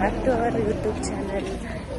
Back to our YouTube channel.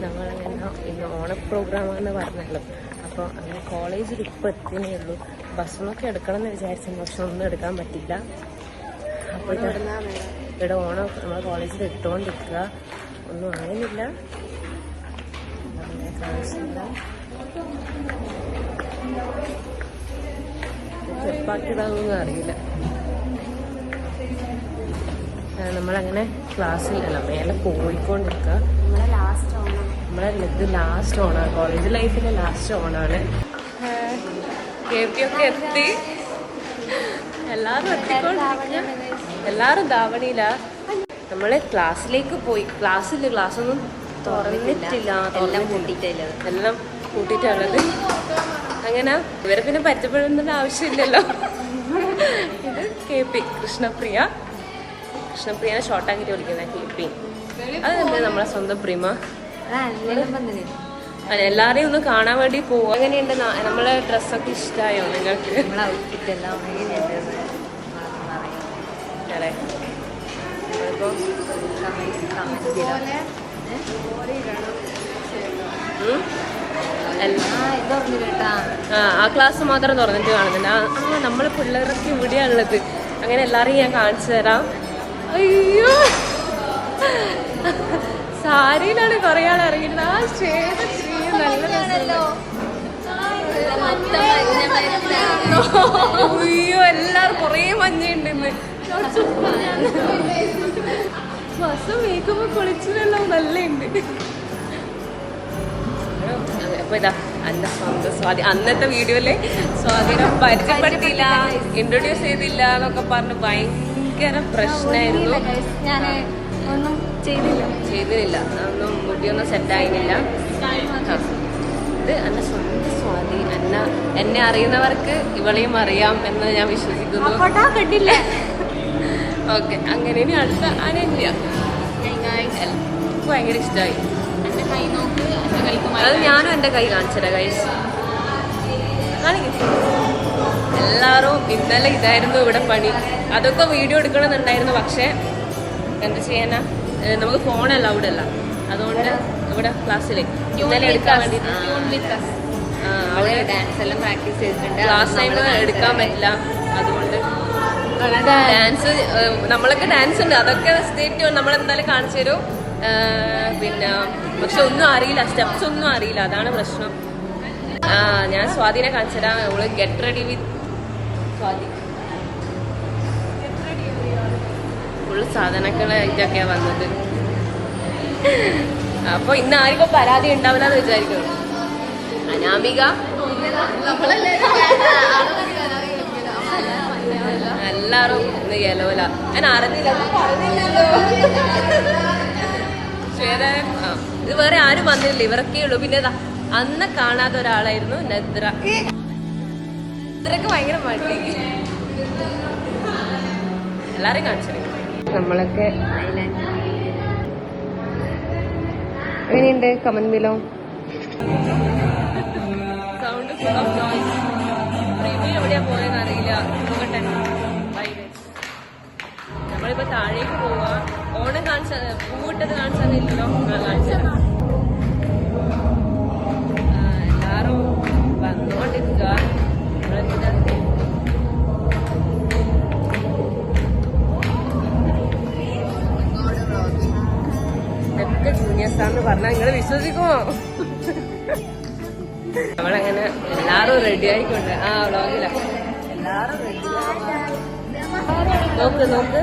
നമ്മളങ്ങനെ ഇന്ന് ഓണ പ്രോഗ്രാമാണെന്ന് പറഞ്ഞല്ലോ. അപ്പോൾ അങ്ങനെ കോളേജിൽ ഇപ്പോൾ എത്തിയേ ഉള്ളൂ. ഭക്ഷണമൊക്കെ എടുക്കണം എന്ന് വിചാരിച്ചു, പക്ഷെ ഒന്നും എടുക്കാൻ പറ്റില്ല. അപ്പോൾ ഇവിടെ ഓണം നമ്മളെ കോളേജിൽ ഇട്ടുകൊണ്ടിരിക്കുക, ഒന്നും ആകുന്നില്ല. ചെറുപ്പാക്കിയതാണെന്നൊന്നും അറിയില്ല. നമ്മളങ്ങനെ ക്ലാസ്സിലല്ല, മേലെ പോയിക്കൊണ്ടിരിക്കുക. നമ്മളെ ഇത് ലാസ്റ്റ് ഓണാണ്, കോളേജ് ലൈഫിലെ ലാസ്റ്റ് ഓണാണ്. KP ഒക്കെ എത്തി, എല്ലാവരും എത്തിക്കൊണ്ടിരിക്കുക. എല്ലാവരും ധാവണിയില്ല. നമ്മളെ ക്ലാസ്സിലേക്ക് പോയി. ക്ലാസ്സൊന്നും തുറന്നിട്ടില്ല, എല്ലാം കൂട്ടിയിട്ടുള്ളത്. അങ്ങനെ ഇവരെ പിന്നെ പറ്റപ്പെടുന്ന ആവശ്യമില്ലല്ലോ. ഇത് KP കൃഷ്ണപ്രിയനെ ഷോർട്ടാക്കിയിട്ട് വിളിക്കുന്നത് KP. അതെന്താ നമ്മളെ സ്വന്തം പ്രിമ. എല്ലാരെയും ഒന്ന് കാണാൻ വേണ്ടി പോവും. എങ്ങനെയുണ്ട് നമ്മളെ ഡ്രസ്സൊക്കെ ഇഷ്ടമായോ നിങ്ങൾക്ക്? അതെ, ആ ക്ലാസ് മാത്രം തുറന്നിട്ട് കാണുന്നുണ്ട്. നമ്മൾ പിള്ളേരൊക്കെ ഇവിടെയാണുള്ളത്. അങ്ങനെ എല്ലാരെയും ഞാൻ കാണിച്ചു തരാം. അയ്യോ, സാരിയിലാണ് കുറെ ആൾ ഇറങ്ങിയിട്ട്. ആ ഷേഡ് നല്ലതാണല്ലോ. അയ്യോ, എല്ലാരും കൊറേ മഞ്ഞുണ്ട് ഇന്ന്. ബസ് മേക്കുമ്പോ കുളിച്ചതെല്ലാം നല്ലുണ്ട്. അപ്പൊ ഇതാ എന്റെ സ്വന്തം സ്വാതി. അന്നത്തെ വീഡിയോയില് സ്വാതിനെ പരിചയപ്പെടുത്തിയില്ല, ഇൻട്രൊഡ്യൂസ് ചെയ്തില്ല എന്നൊക്കെ പറഞ്ഞ് ഭയങ്കര പ്രശ്നമായിരുന്നു. ഒന്നും ചെയ്തില്ല, ഒന്നും മുടിയൊന്നും സെറ്റായിരുന്നില്ല. ഇത് എന്റെ സ്വന്തം സ്വാതി. എന്നെ അറിയുന്നവർക്ക് ഇവളെയും അറിയാം എന്ന് ഞാൻ വിശ്വസിക്കുന്നു. ഓക്കെ, അങ്ങനെ ഇനി അടുത്ത അനന്യ. എനിക്ക് ഭയങ്കര ഇഷ്ടമായി. അത് ഞാനും എൻ്റെ കൈ കാണിച്ചതാ ഗൈസ്. എല്ലാവരും ഇന്നലെ ഇതായിരുന്നു ഇവിടെ പണി. അതൊക്കെ വീഡിയോ എടുക്കണമെന്നുണ്ടായിരുന്നു, പക്ഷെ എന്താ ചെയ്യാനാ, നമുക്ക് ഫോൺ അലൗഡ് അല്ല. അതുകൊണ്ട് ഇവിടെ ക്ലാസ്സിൽ ഇന്നലെ എടുക്കാൻ വേണ്ടി അവിടെ ഡാൻസ് എല്ലാം പ്രാക്ടീസ് ചെയ്തിട്ടുണ്ട്. ക്ലാസ് ടൈം എടുക്കാൻ പറ്റില്ല. അതുകൊണ്ട് ഡാൻസ്, നമ്മളൊക്കെ ഡാൻസ് ഉണ്ട്, അതൊക്കെ സ്റ്റേറ്റ് നമ്മളെന്തായാലും കാണിച്ചു തരും. പിന്നെ പക്ഷെ ഒന്നും അറിയില്ല, സ്റ്റെപ്സ് ഒന്നും അറിയില്ല, അതാണ് പ്രശ്നം. ഞാൻ സ്വാതിനെ കാണിച്ചു തരാം. അവള് get ready with Swathi. Full സാധനങ്ങളായിട്ടൊക്കെയാ വന്നത്. അപ്പൊ ഇന്ന് ആർക്കും പരാതി ഉണ്ടാവില്ല എന്ന് വിചാരിക്കുന്നു. അനാമിക എല്ലാരും ഇന്ന് യെലോല. ഞാൻ അറിഞ്ഞില്ലല്ലോ. ശ്വേത, ഇത് വേറെ ആരും വന്നില്ല, ഇവരൊക്കെ ഉള്ളൂ. പിന്നെ അന്ന് കാണാത്ത ഒരാളായിരുന്നു നദ്ര. നദ്രക്ക് ഭയങ്കര മടി. എല്ലാരെയും കാണിച്ചു. നമ്മളൊക്കെ എങ്ങനെയുണ്ട് comment below. Sound full of noise. Review എവിടെയാ പോയെന്ന് അറിയില്ല. നോക്കട്ടെ. നമ്മളിപ്പോ താഴേക്ക് പോവാ. ഓണം കാണിച്ച പൂവിട്ടത് കാണിച്ചതില്ലല്ലോ. കാണിച്ചത് എല്ലാരും വന്നോണ്ടിരിക്കുക. ഇതൊക്കെ ജൂനിയേഴ്സാന്ന് പറഞ്ഞാൽ നിങ്ങൾ വിശ്വസിക്കുമോ? നമ്മളങ്ങനെ എല്ലാരും റെഡി ആയിക്കൊണ്ട് വ്ളോഗില എല്ലാരും റെഡി. നോക്ക്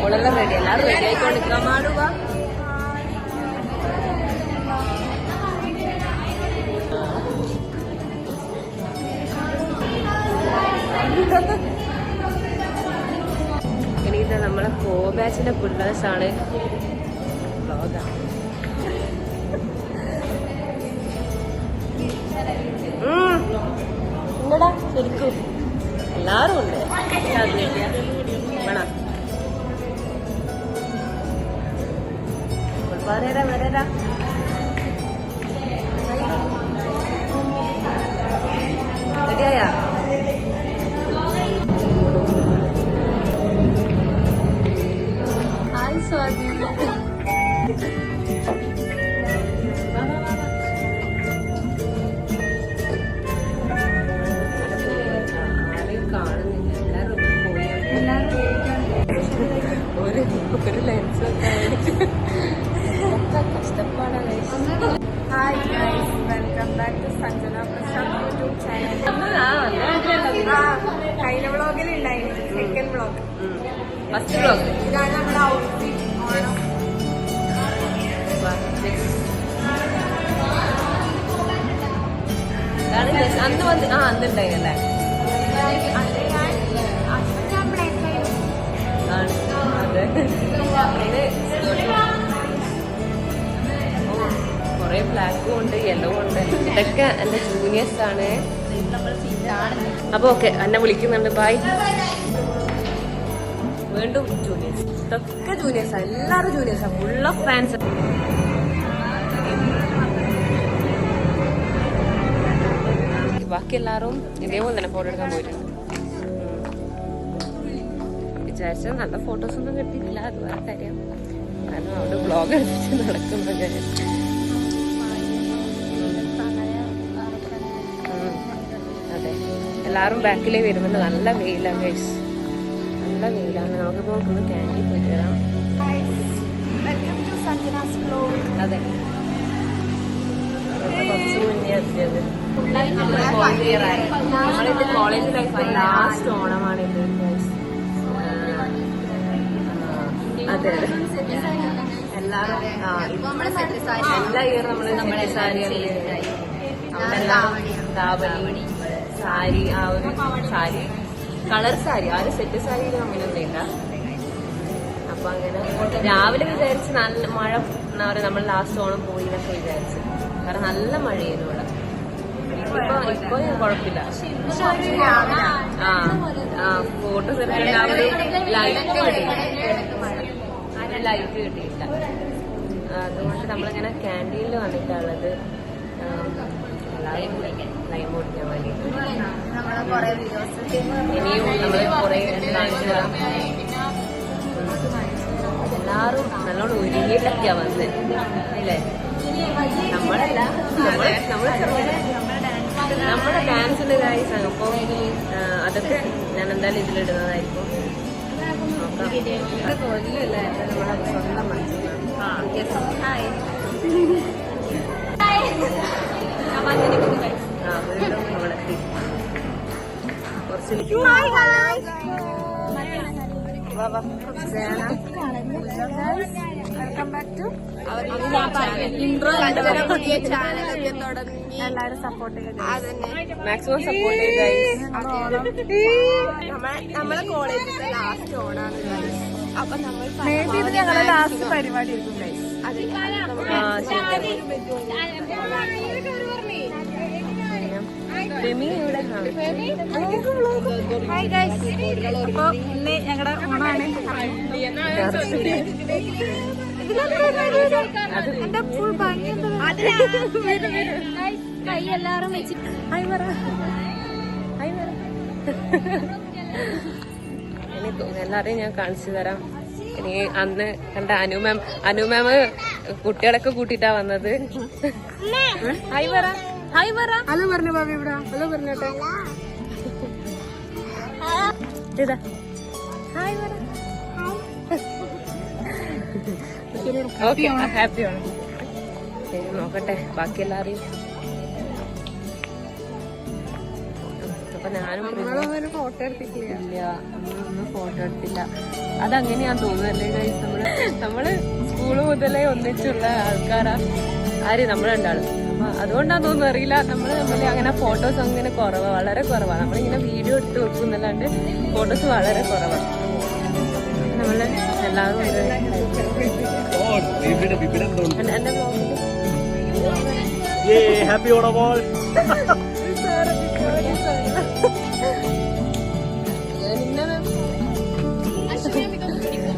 ഓളെല്ലാം റെഡി, എല്ലാരും റെഡി ആയിക്കൊണ്ടിരിക്കാൻ മാടുക. ഇനി ഇത് നമ്മളെ കോ ബാച്ചിന്റെ പിള്ളേഴ്സാണ്. ഇല്ലടാ, ശരിക്കും എല്ലാരും ഉണ്ട്. വേണം വരരാ. റെഡിയായാ? Hi Swathi. Sanjana Prasad YouTube channel. കഴിഞ്ഞ വ്ളോഗിൽ ഉണ്ടായിരുന്നു, സെക്കൻഡ് വ്ളോഗ്. First vlog. ഇതാണ് നമ്മുടെ ഔട്ട്ഫിറ്റ് ഓണം. അന്ന് വന്ന് അന്നുണ്ടായല്ലേ? അതെ. കൊറേ ബ്ലാക്കും ഉണ്ട്, യെല്ലോ ഉണ്ട്. ഇതൊക്കെ എന്റെ ജൂനിയേഴ്സ് ആണ്. അപ്പൊ ഓക്കെ, എന്നെ വിളിക്കുന്നുണ്ട്. ബൈ. വീണ്ടും ജൂനിയേഴ്സ്. ഇതൊക്കെ ജൂനിയേഴ്സാ, എല്ലാവരും ജൂനിയേഴ്സാ, ഫുൾ ഓഫ് ഫാൻസ്. ബാക്കി എല്ലാവരും ഇതേപോലെ തന്നെ ഫോട്ടോ എടുക്കാൻ പോയിട്ടുണ്ട്. വിചാരിച്ച നല്ല ഫോട്ടോസ് ഒന്നും കിട്ടിയില്ല, അത് വേറെ കാര്യം. കാരണം അവിടെ ബ്ലോഗ് എടുത്തിട്ട് നടക്കുന്നത്. അതെ, എല്ലാവരും ബാക്കിലേ വരുന്നുണ്ട്. നല്ല വെയിലാണ് ഗൈസ്, നല്ല വെയിലാണ്. നമുക്കിപ്പോൾ ഒന്ന് ക്യാൻറ്റീൻ പോയി തരാം. അതെ, കുറച്ച് മുന്നേ എത്തിയത്. നമ്മളിത് കോളേജ് ലൈഫ് ലാസ്റ്റ് ഓണമാണിത്. അതെ, എല്ലാവരും എല്ലാ ഇയറും നമ്മള് ദാവണി സാരി, ആ ഒരു സാരി, കളർ സാരി, ആ ഒരു സെറ്റ് സാരിയിൽ അങ്ങനെയൊന്നുമില്ല. അപ്പൊ അങ്ങനെ രാവിലെ വിചാരിച്ച് നല്ല മഴ, എന്താ പറയുക, നമ്മൾ ലാസ്റ്റ് ഓണം പോയി എന്നൊക്കെ വിചാരിച്ചു. കാരണം നല്ല മഴയായിരുന്നു ഇവിടെ. ഇപ്പൊ കുഴപ്പമില്ല. ഫോട്ടോസ് എടുക്കേണ്ട ആ ഒരു ലൈറ്റ് കിട്ടിയില്ല. അതുകൊണ്ട് നമ്മളിങ്ങനെ ക്യാൻറ്റീനിൽ വന്നിട്ടുള്ളത് എല്ലാവരും ലൈം ഓടിക്കാൻ വേണ്ടിയിട്ട്. ഇനിയും നമ്മൾ കുറെ കാണിച്ചു തരാം. എല്ലാവരും നല്ലോണം ഒരുങ്ങിയിട്ടൊക്കെയാ വന്നത് അല്ലേ? നമ്മളല്ല, നമ്മുടെ ഡാൻസിന്റെ കാര്യമാണ്. അപ്പോൾ അതൊക്കെ ഞാൻ എന്തായാലും ഇതിലിടുന്നതായിരിക്കും. നോക്കാം. കൊല്ലല്ലേ നമ്മളെ സ്വന്തം മനസ്സിലാണ്. വീണ്ടും നമ്മളെത്തി. കുറച്ച് വെൽക്കം ബാക്ക് ടു പുതിയ ചാനലൊക്കെ തുടങ്ങി. എല്ലാവരും സപ്പോർട്ട് ചെയ്ത് മാക്സിമം സപ്പോർട്ട് ചെയ്ത്. നമ്മളെ കോളേജിലെ ലാസ്റ്റ് ഓണാണ്. അപ്പൊ നമ്മൾ മേ ബി ഇത് ഞങ്ങളുടെ ലാസ്റ്റ് പരിപാടി ആയിരിക്കും ഗൈസ്. ഹായ് ഗൈസ്, അപ്പൊ ഇന്ന് ഞങ്ങളുടെ ഓണാണ്. എന്റെ ഫുൾ ഭംഗി കൈ എല്ലാരും വെച്ച് ഹായ് പറ. എല്ലാരെയും ഞാൻ കാണിച്ചു തരാം. ഇനി അന്ന് കണ്ട അനുമാമ കുട്ടികളൊക്കെ കൂട്ടിട്ടാ വന്നത്. ഹായ് പറ, ഹായ് പറ. ഹലോ പറഞ്ഞു ബാബി, ഇവിടെ ഹലോ പറഞ്ഞോട്ടെ. ഇതാ ഹായ് പറ. ഓക്കെ, ഹാപ്പിയാണ്. നോക്കട്ടെ ബാക്കി എല്ലാരെയും. അപ്പൊ ഞാനും ഫോട്ടോ എടുത്തിട്ടില്ല. ഇല്ല, ഒന്നും ഫോട്ടോ എടുത്തില്ല. അതങ്ങനെയാന്ന് തോന്നുന്നല്ലേ ഗൈസ്. നമ്മള് സ്കൂള് മുതലേ ഒന്നിച്ചുള്ള ആൾക്കാരാ ആര് നമ്മളുണ്ടാളും. അപ്പൊ അതുകൊണ്ടാന്ന് തോന്നുന്നു, അറിയില്ല. നമ്മള് തമ്മിൽ അങ്ങനെ ഫോട്ടോസ് അങ്ങനെ കുറവാ, വളരെ കുറവാണ്. നമ്മളിങ്ങനെ വീഡിയോ എടുത്ത് വെക്കുന്നല്ലാണ്ട് ഫോട്ടോസ് വളരെ കുറവാണ്. നമ്മള് എല്ലാവരും എന്റെ ഹാപ്പി ഓണം ഓൾ.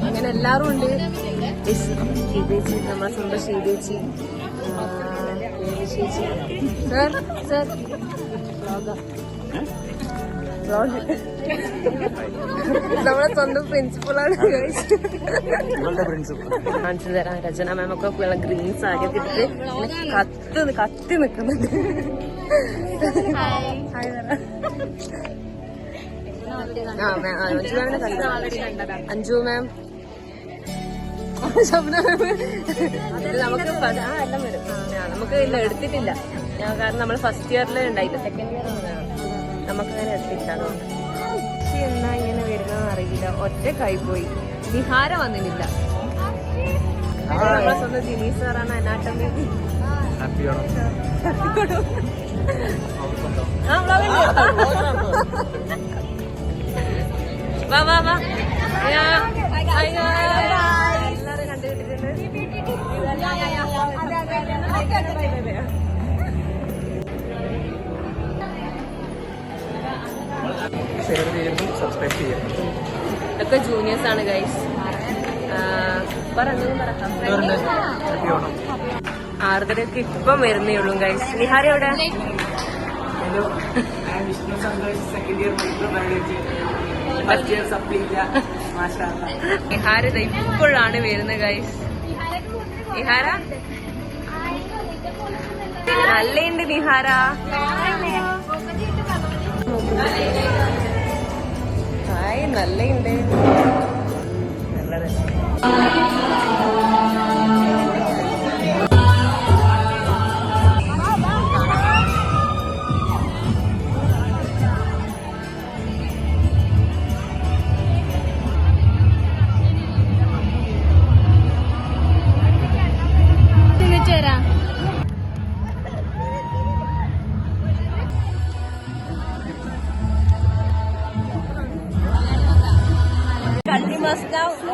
അങ്ങനെ എല്ലാരും ഉണ്ട്. ശ്രീദേച്ചി, നമ്മളെ സ്വന്തം ശ്രീദേച്ചി, ചേച്ചി, സർ സർ നമ്മളെ സ്വന്തം പ്രിൻസിപ്പളാണ്. കാണിച്ചു തരാം. രചന മാമൊക്കെ ഗ്രീൻ സാരി ഒക്കെ ഇട്ടിട്ട് കത്തി നിക്കുന്നുണ്ട്. അഞ്ജു മാമിനെ കണ്ടു. അഞ്ജു മാം, സ്വപ്ന മാം. നമുക്ക് എല്ലാം വരും. നമുക്ക് ഇല്ല, എടുത്തിട്ടില്ല. കാരണം നമ്മൾ ഫസ്റ്റ് ഇയറിൽ ഉണ്ടായില്ല, സെക്കൻഡ് ഇയർ നമുക്കങ്ങനെ എത്തിയില്ല. അതുകൊണ്ട് പക്ഷെ എന്നാ ഇങ്ങനെ വരുന്നതെന്ന് അറിയില്ല. ഒറ്റക്കായി പോയി. വിഹാര വന്നിട്ടില്ല. നമ്മളെ സ്വന്തം ജിനീസ് സാറാണ് അനാട്ടമി. വാ വാ വാ. എല്ലാരും കണ്ടുകിട്ടിട്ടുണ്ട്. ഷെയർ ചെയ്യുന്നു, സബ്സ്ക്രൈബ് ചെയ്യുന്നു. ഇതൊക്കെ ജൂനിയേഴ്സ് ആണ് ഗൈസ്. ആർദ്രക്ക് ഇപ്പം വരുന്നേ ഉള്ളൂ ഗൈസ്. നിഹാര എവിടെ? ഹലോ, ഞാൻ Vishnu Santhosh, second year microbiology, first year സപ്ലി ഇല്ല. മാഷാഅല്ലാ. നിഹാര ഇപ്പോഴാണ് വരുന്നത് ഗൈസ്. നിഹാര നല്ലുണ്ട്. നിഹാര ഹായ്, നല്ലുണ്ട്. നല്ല രസം.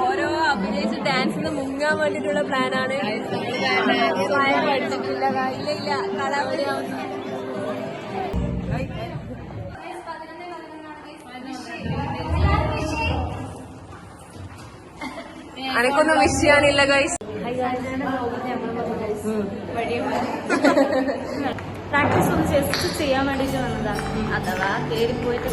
ഓരോ അഭിനയിച്ച് ഡാൻസിന് മുങ്ങാൻ വേണ്ടിട്ടുള്ള പ്ലാനാണ്. പഠിച്ചിട്ടില്ല. ഇല്ല കളാവരിയാവുന്നു. അനക്കൊന്നും മിസ് ചെയ്യാനില്ല ഗൈസ്. പ്രാക്ടീസ് ഒന്ന് ജസ്റ്റ് ചെയ്യാൻ വേണ്ടിട്ട് വന്നതാ. അഥവാ കേറിപ്പോയിട്ട്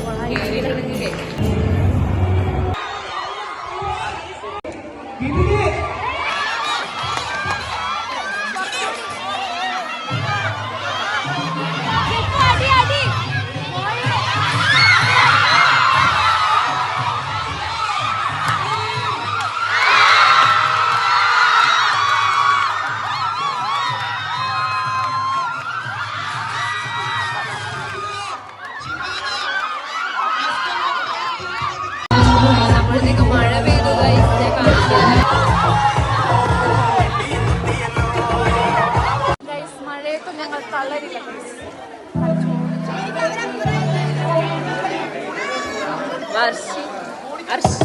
അപ്പോഴത്തേക്ക് മഴ പെയ്തു ഗൈസ്. ഞാൻ കാണിച്ചു മഴയൊക്കെ ഞങ്ങൾ തളരില്ല. വർഷി അർഷ്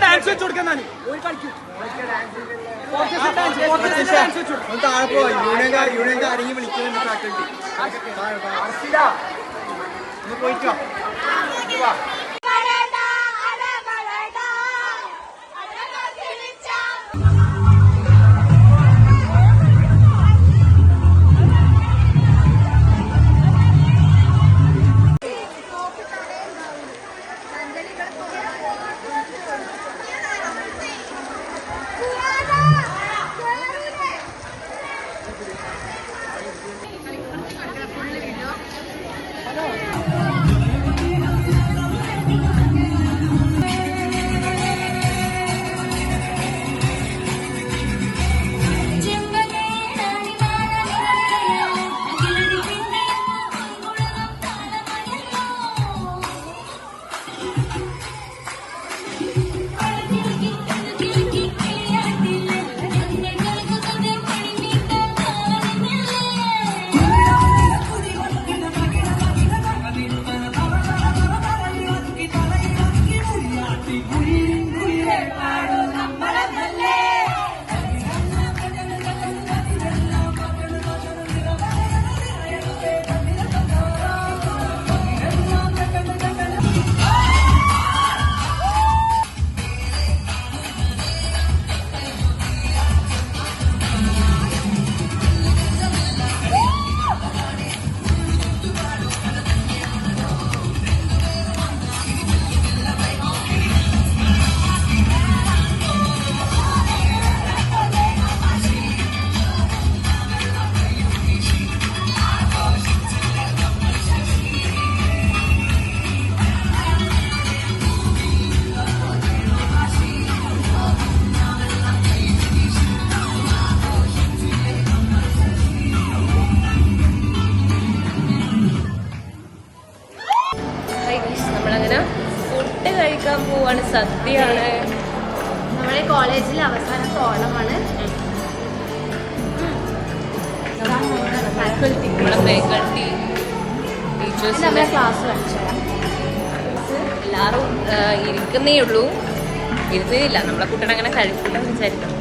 ഡാൻസ് വെച്ച് കൊടുക്കാൻ താഴെ പോവാ. യൂണിയൻ ആരെങ്കിലും വിളിക്കുന്നുണ്ട് ഫാക്കൽറ്റി. ഒന്ന് പോയിട്ട് വാ. കോളേജിലെ അവസാനത്തെ ഓണമാണ്. ഫാക്കൽറ്റി നമ്മളെ ഫാക്കൽറ്റി ടീച്ചേഴ്സ് നമ്മുടെ ക്ലാസ് കാണിച്ചു തരാം. എല്ലാവരും ഇരിക്കുന്നേ ഉള്ളൂ, ഇരുന്നില്ല. നമ്മളെ കുട്ടികളെ അങ്ങനെ കഴിക്കില്ല വിചാരിക്കണം.